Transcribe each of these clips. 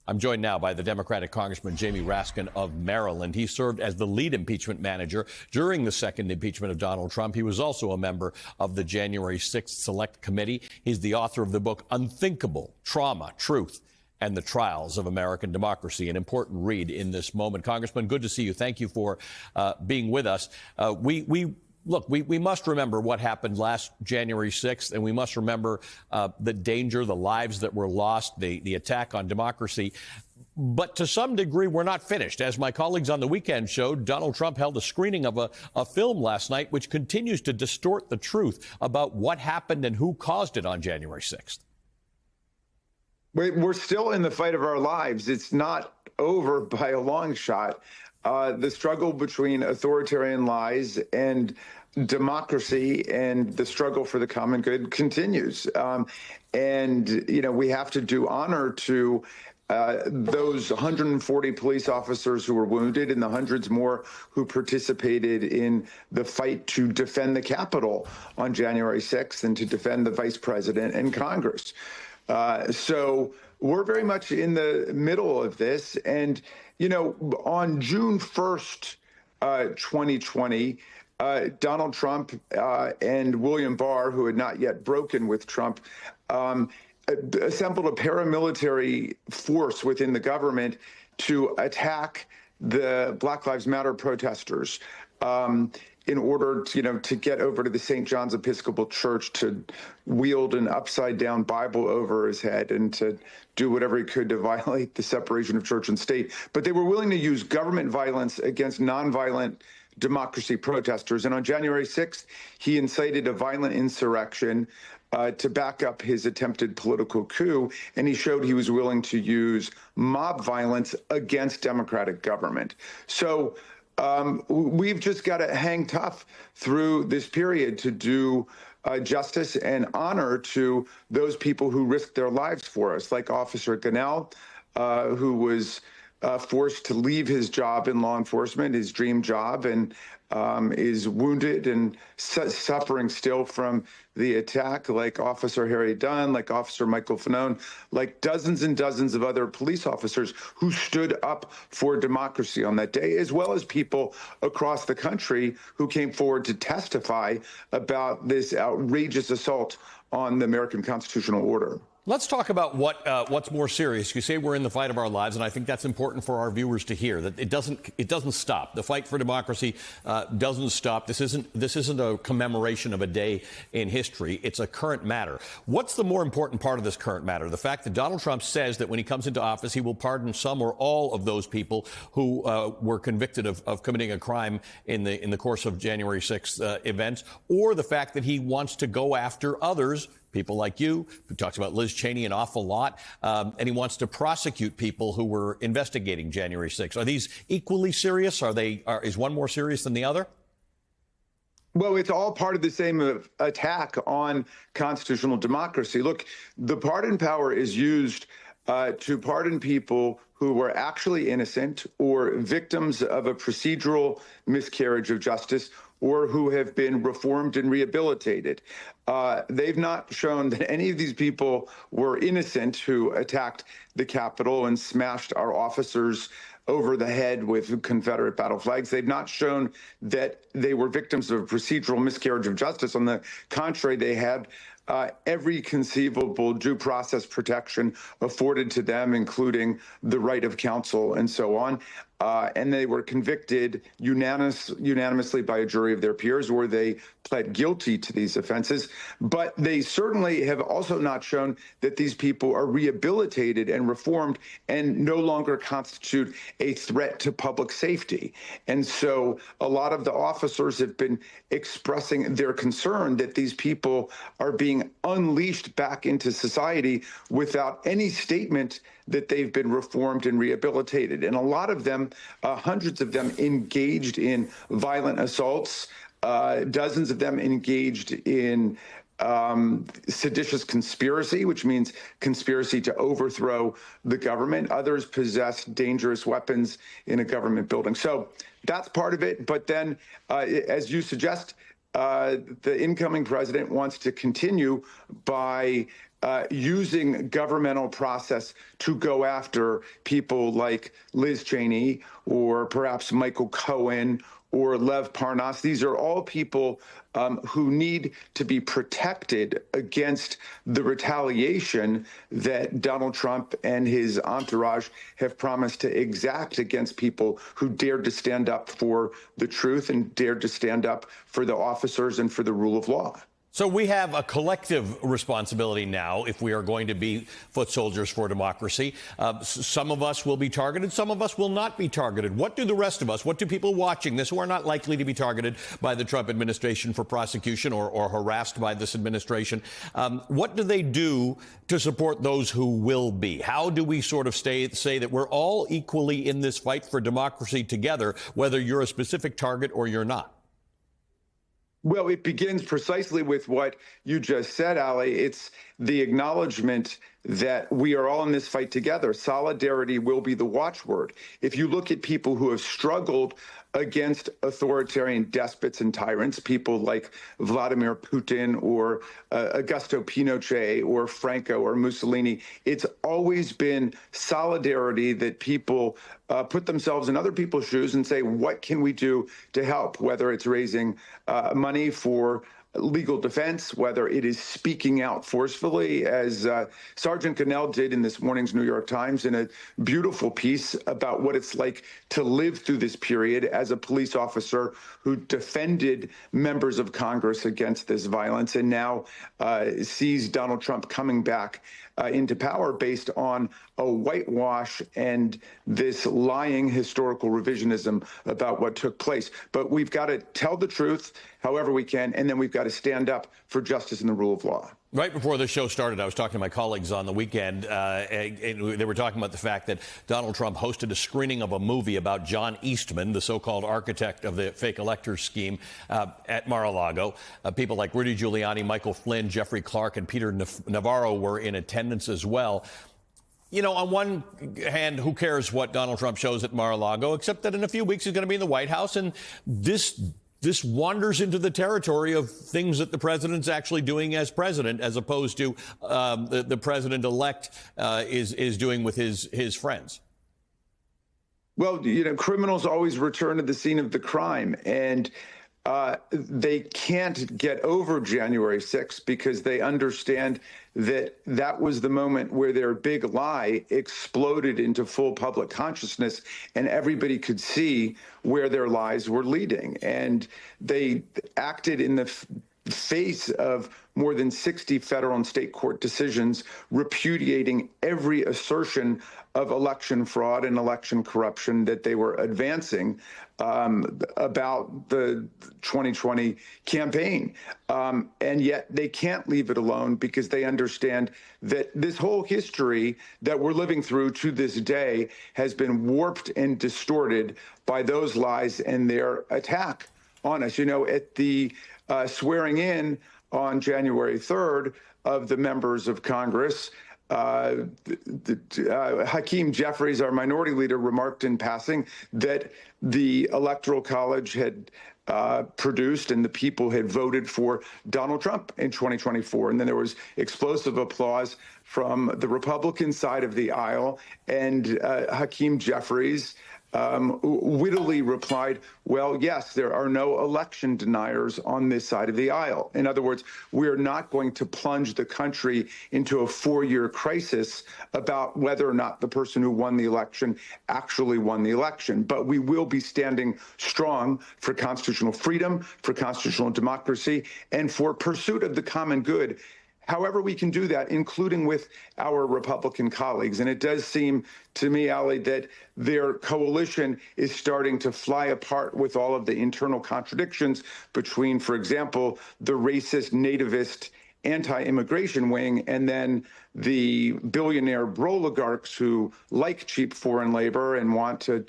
I'm joined now by the Democratic Congressman Jamie Raskin of Maryland. He served as the lead impeachment manager during the second impeachment of Donald Trump. He was also a member of the January 6th Select Committee. He's the author of the book Unthinkable: Trauma, Truth, and the Trials of American Democracy, an important read in this moment. Congressman, good to see you. Thank you for being with us. We must remember what happened last January 6th, and we must remember the danger, the lives that were lost, the attack on democracy. But to some degree, we're not finished. As my colleagues on the weekend showed, Donald Trump held a screening of a film last night which continues to distort the truth about what happened and who caused it on January 6th. We're still in the fight of our lives. It's not over by a long shot. The struggle between authoritarian lies and democracy and the struggle for the common good continues. We have to do honor to those 140 police officers who were wounded and the hundreds more who participated in the fight to defend the Capitol on January 6th and to defend the vice president and Congress. So we're very much in the middle of this. And, on June 1st, 2020, Donald Trump and William Barr, who had not yet broken with Trump, assembled a paramilitary force within the government to attack the Black Lives Matter protesters in order to get over to the St. John's Episcopal Church to wield an upside-down Bible over his head and to do whatever he could to violate the separation of church and state. But they were willing to use government violence against nonviolent democracy protesters. And on January 6th, he incited a violent insurrection to back up his attempted political coup, and he showed he was willing to use mob violence against democratic government. So we've just got to hang tough through this period to do justice and honor to those people who risked their lives for us, like Officer Gonell, who was forced to leave his job in law enforcement, his dream job, and is wounded and suffering still from the attack, like Officer Harry Dunn, like Officer Michael Fanone, like dozens and dozens of other police officers who stood up for democracy on that day, as well as people across the country who came forward to testify about this outrageous assault on the American constitutional order. Let's talk about what's more serious. You say we're in the fight of our lives, and I think that's important for our viewers to hear, that it doesn't stop. The fight for democracy doesn't stop. This isn't a commemoration of a day in history. It's a current matter. What's the more important part of this current matter? The fact that Donald Trump says that when he comes into office, he will pardon some or all of those people who were convicted of committing a crime in the course of January 6th events, or the fact that he wants to go after others, people like you, who talks about Liz Cheney an awful lot, and he wants to prosecute people who were investigating January 6th. Are these equally serious? Is one more serious than the other? Well, it's all part of the same attack on constitutional democracy. Look, the pardon power is used to pardon people who were actually innocent or victims of a procedural miscarriage of justice, or who have been reformed and rehabilitated. They've not shown that any of these people were innocent who attacked the Capitol and smashed our officers over the head with Confederate battle flags. They've not shown that they were victims of a procedural miscarriage of justice. On the contrary, they had every conceivable due process protection afforded to them, including the right of counsel and so on. And they were convicted unanimously by a jury of their peers, or they pled guilty to these offenses. But they certainly have also not shown that these people are rehabilitated and reformed and no longer constitute a threat to public safety. And so a lot of the officers have been expressing their concern that these people are being unleashed back into society without any statement that they've been reformed and rehabilitated. And a lot of them, hundreds of them, engaged in violent assaults, dozens of them engaged in seditious conspiracy, which means conspiracy to overthrow the government. Others possess dangerous weapons in a government building. So that's part of it. But then, as you suggest, the incoming president wants to continue by using governmental process to go after people like Liz Cheney or perhaps Michael Cohen or Lev Parnas. These are all people who need to be protected against the retaliation that Donald Trump and his entourage have promised to exact against people who dared to stand up for the truth and dared to stand up for the officers and for the rule of law. So we have a collective responsibility now if we are going to be foot soldiers for democracy. Some of us will be targeted. Some of us will not be targeted. What do the rest of us, what do people watching this who are not likely to be targeted by the Trump administration for prosecution or harassed by this administration, what do they do to support those who will be? How do we sort of say that we're all equally in this fight for democracy together, whether you're a specific target or you're not? Well, it begins precisely with what you just said, Ali. It's the acknowledgement that we are all in this fight together. Solidarity will be the watchword. If you look at people who have struggled against authoritarian despots and tyrants, people like Vladimir Putin or Augusto Pinochet or Franco or Mussolini, it's always been solidarity that people put themselves in other people's shoes and say, what can we do to help? Whether it's raising money for legal defense, whether it is speaking out forcefully, as Sergeant Cannell did in this morning's New York Times in a beautiful piece about what it's like to live through this period as a police officer who defended members of Congress against this violence and now sees Donald Trump coming back into power based on a whitewash and this lying historical revisionism about what took place. But we've got to tell the truth however we can, and then we've got to stand up for justice and the rule of law. Right before the show started, I was talking to my colleagues on the weekend, and they were talking about the fact that Donald Trump hosted a screening of a movie about John Eastman, the so-called architect of the fake electors scheme, at Mar-a-Lago. People like Rudy Giuliani, Michael Flynn, Jeffrey Clark, and Peter Navarro were in attendance as well. You know, on one hand, who cares what Donald Trump shows at Mar-a-Lago, except that in a few weeks he's going to be in the White House, and this wanders into the territory of things that the president's actually doing as president, as opposed to the president-elect is doing with his friends. Well, you know, criminals always return to the scene of the crime, and they can't get over January 6th because they understand that that was the moment where their big lie exploded into full public consciousness and everybody could see where their lies were leading. And they acted in the face of more than 60 federal and state court decisions repudiating every assertion of election fraud and election corruption that they were advancing about the 2020 campaign. And yet they can't leave it alone because they understand that this whole history that we're living through to this day has been warped and distorted by those lies and their attack on us. You know, at the swearing in on January 3rd of the members of Congress, Hakeem Jeffries, our minority leader, remarked in passing that the Electoral College had produced and the people had voted for Donald Trump in 2024. And then there was explosive applause from the Republican side of the aisle. And Hakeem Jeffries wittily replied, well, yes, there are no election deniers on this side of the aisle. In other words, we're not going to plunge the country into a 4-year crisis about whether or not the person who won the election actually won the election. But we will be standing strong for constitutional freedom, for constitutional democracy, and for pursuit of the common good. However we can do that, including with our Republican colleagues. And it does seem to me, Ali, that their coalition is starting to fly apart with all of the internal contradictions between, for example, the racist, nativist, anti-immigration wing, and then the billionaire oligarchs who like cheap foreign labor and want to,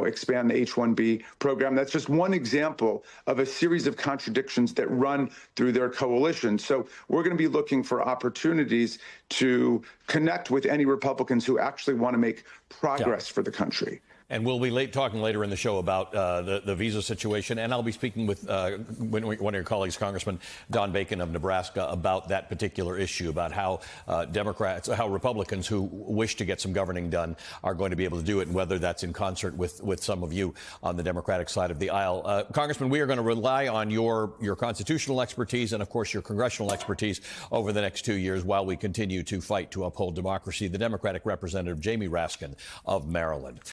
expand the H-1B program. That's just one example of a series of contradictions that run through their coalition. So we're going to be looking for opportunities to connect with any Republicans who actually want to make progress for the country. And we'll be talking later in the show about the visa situation, and I'll be speaking with one of your colleagues, Congressman Don Bacon of Nebraska, about that particular issue, about how Republicans who wish to get some governing done are going to be able to do it, and whether that's in concert with some of you on the Democratic side of the aisle. Congressman, we are going to rely on your constitutional expertise and, of course, your congressional expertise over the next 2 years while we continue to fight to uphold democracy. The Democratic Representative Jamie Raskin of Maryland.